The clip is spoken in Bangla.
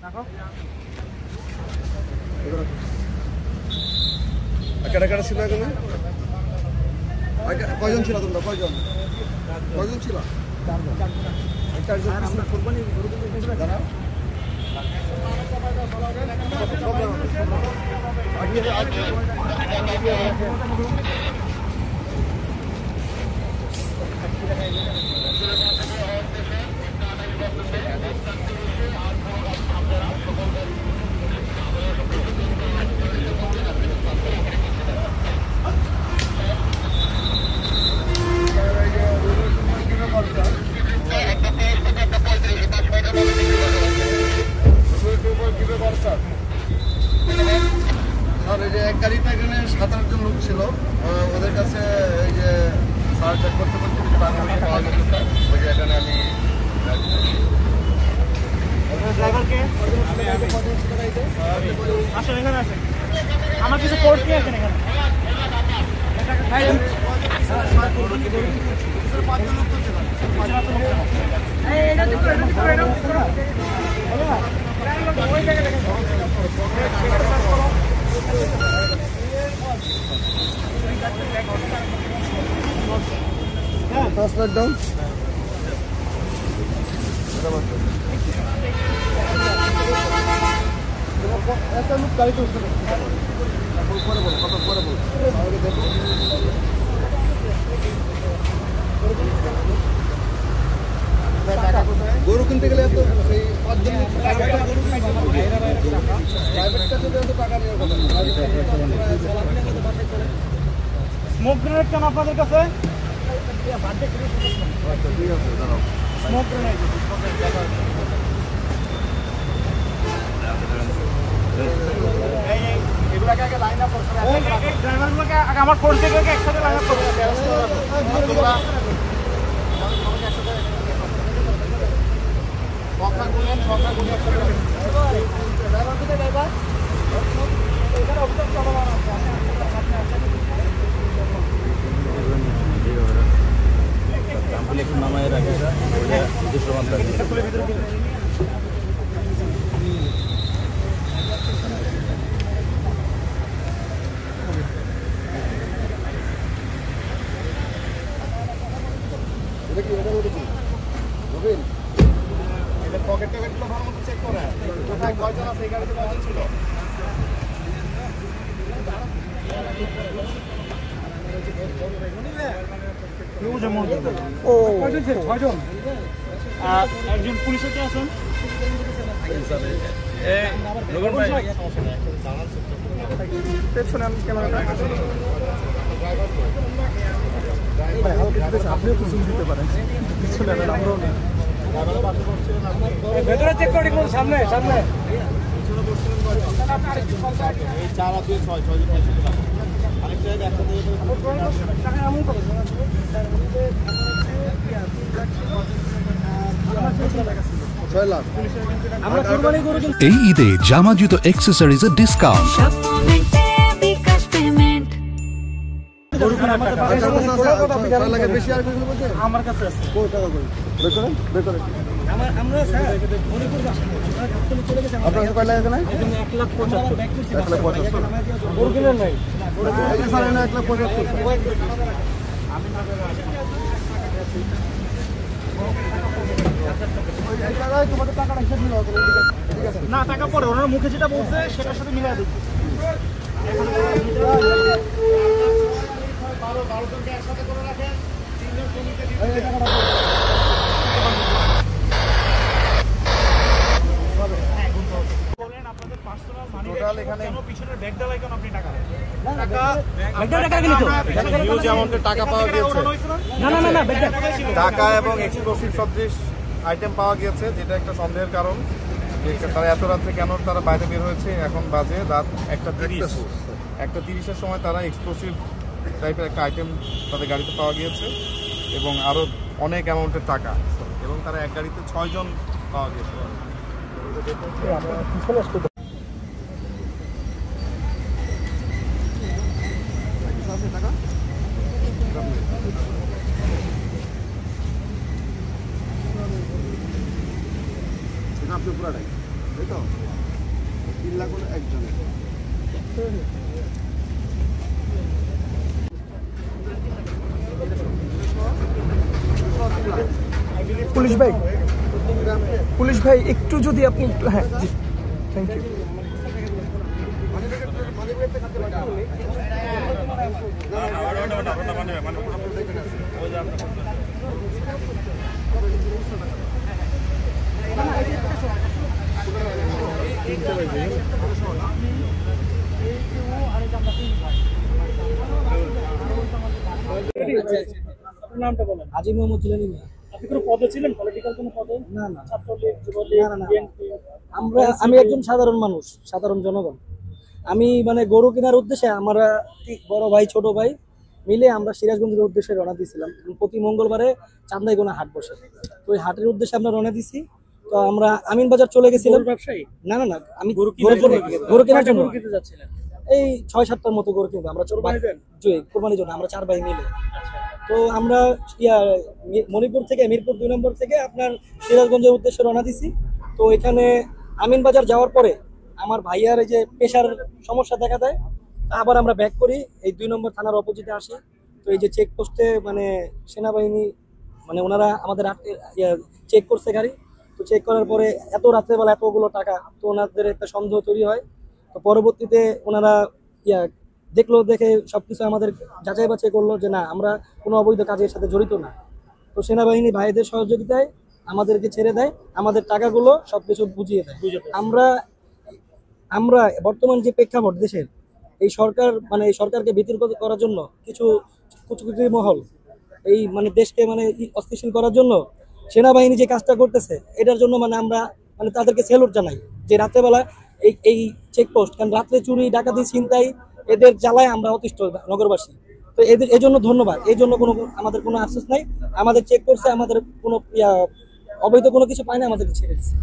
কাটা ছিল এখানে কয়জন ছিল তোমরা কয়জন ছিল স্যার এই যে এক গাড়িতে এখানে 7-8 জন লোক ছিল ওদের কাছে এই যে সার্চ করতে করতে টাকা পাওয়া গেছে স্যার ওই যে এখানে আমি আমার কিছু কোর্স নিয়ে আসেন এখানে ডাউন একটা লোক গাড়িতে উঠতে পরে বলো কত পরে বলো দেখো গরু কিনতে গেলে তো সেই 5 জন প্রাইভেটটা যদি এত টাকা নিয়ে কথা স্মোক গ্রেনেড কেন আপনাদের কাছে স্মোক গ্রেনেড ড্রাইভারগুলোকে আগে আমার ফোন থেকে একসাথে লাইন আপ করবো নামায় রাখে পকেট টকেটগুলো ভালো মতো চেক করে কোথায় কয়জন আছে এই গাড়িতে কয়জন ছিল একজন পুলিশের কে আছেন আপনিও তো জুম দিতে পারেন কিছু না আমরাও নেই ভেতরে চেক করে দেখুন সামনে সামনে এই 4 আর 2 6 জন আরেক জায়গায় একসাথে 6 লাখ এই ঈদে জামা জুতো অ্যাক্সেসরিজের ডিসকাউন্ট আমার কাছে আছে আমরা স্যার মণিপুর আপনার কয় লাগে না 1,75,000 অরিজিনাল নাই স্যার না 1,75,000 তোমাদের টাকাটা হিসাব মিলাও না টাকা পরে ওনার মুখে যেটা বলছে সেটার সাথে মিলাই দিচ্ছি 12 জনকে একসাথে করে রাখেন 3 জন জমিতে বলেন আপনাদের পার্সোনাল মানি টোটাল এখানে পিছনের ব্যাগ ডালাই কেন আপনি টাকা হিউজ অ্যামাউন্টের টাকা পাওয়া গিয়েছে না টাকা এবং এক্সপ্লোসিভ সদৃশ আইটেম পাওয়া গিয়েছে যেটা একটা সন্দেহের কারণ তারা এত রাত্রে কেন তারা বাইরে বের হয়েছে এখন বাজে রাত 1:30 সময় তারা এক্সপ্লোসিভ টাইপের একটা আইটেম তাদের গাড়িতে পাওয়া গিয়েছে এবং আরও অনেক অ্যামাউন্টের টাকা এবং তারা এক গাড়িতে 6 জন পাওয়া গিয়েছে আপনি পুরাটাই তাই তো 3 লাখ হলো একজনের। পুলিশ ভাই একটু যদি আপনি হ্যাঁ জি থ্যাংক ইউ। নামটা বলেন। আজি মোহাম্মদ জিলানী মিয়া। আপনি কোনো পদে ছিলেন, পলিটিক্যাল কোনো পদে? না না ছাত্রলীগ, যুবলীগ, না, না, না। বিএনপি? আমি একজন সাধারণ মানুষ, সাধারণ জনগণ। আমি মানে গরু কেনার উদ্দেশ্যে আমরা বড় ভাই ছোট ভাই মিলে আমরা সিরাজগঞ্জের উদ্দেশ্যে রওনা দিয়েছিলাম। প্রতি মঙ্গলবারে চান্দাইগোনা হাট বসে, তো ওই হাটের উদ্দেশ্যে আমরা রওনা দিছি। তো আমরা আমিন বাজার চলে গেছিলাম। ব্যবসায়ী? না না না, আমি গরু গরু কেনার জন্য কিনতে যাচ্ছিলেন? এই 6-7টার মতো গরু কিনবো আমরা কোরবানির জন্য, আমরা 4 ভাই মিলে। তো আমরা মণিপুর থেকে মিরপুর 2 নম্বর থেকে আপনার সিরাজগঞ্জের উদ্দেশ্যে রওনা দিছি। তো এখানে আমিন বাজার যাওয়ার পরে আমার ভাইয়ার এই যে পেশার সমস্যা দেখা দেয়, আবার আমরা ব্যাক করি, এই 2 নম্বর থানার অপোজিটে আসি। তো এই যে চেকপোস্টে মানে সেনাবাহিনী মানে ওনারা আমাদের চেক করছে গাড়ি। তো চেক করার পরে এত রাত্রেবেলা এতগুলো টাকা, তো ওনাদের একটা সন্দেহ তৈরি হয়। তো পরবর্তীতে ওনারা দেখে সবকিছু আমাদের যাচাই বাছাই করলো যে না, আমরা কোনো অবৈধ কাজের সাথে জড়িত না। তো সেনাবাহিনী ভাইদের সহযোগিতায় আমাদেরকে ছেড়ে দেয়, আমাদের টাকাগুলো সবকিছু বুঝিয়ে দেয়। আমরা বর্তমান যে প্রেক্ষাপট দেশের, এই সরকার মানে এই সরকারকে বিতর্ক করার জন্য কিছু মহল এই মানে দেশকে মানে অস্থিতিশীল করার জন্য সেনাবাহিনী যে কাজটা করতেছে, এটার জন্য মানে আমরা মানে তাদেরকে স্যালুট জানাই যে রাত্রেবেলা এই চেকপোস্ট, কারণ রাত্রে চুরি ডাকাতি ছিনতাই এদের জ্বালায় আমরা অতিষ্ঠ নগরবাসী। তো এদের এই জন্য ধন্যবাদ। এই জন্য আমাদের কোনো আফসোস নাই, আমাদের চেক করছে, আমাদের কোনো অবৈধ কোনো কিছু পায় না, আমাদেরকে ছেড়ে দিচ্ছে।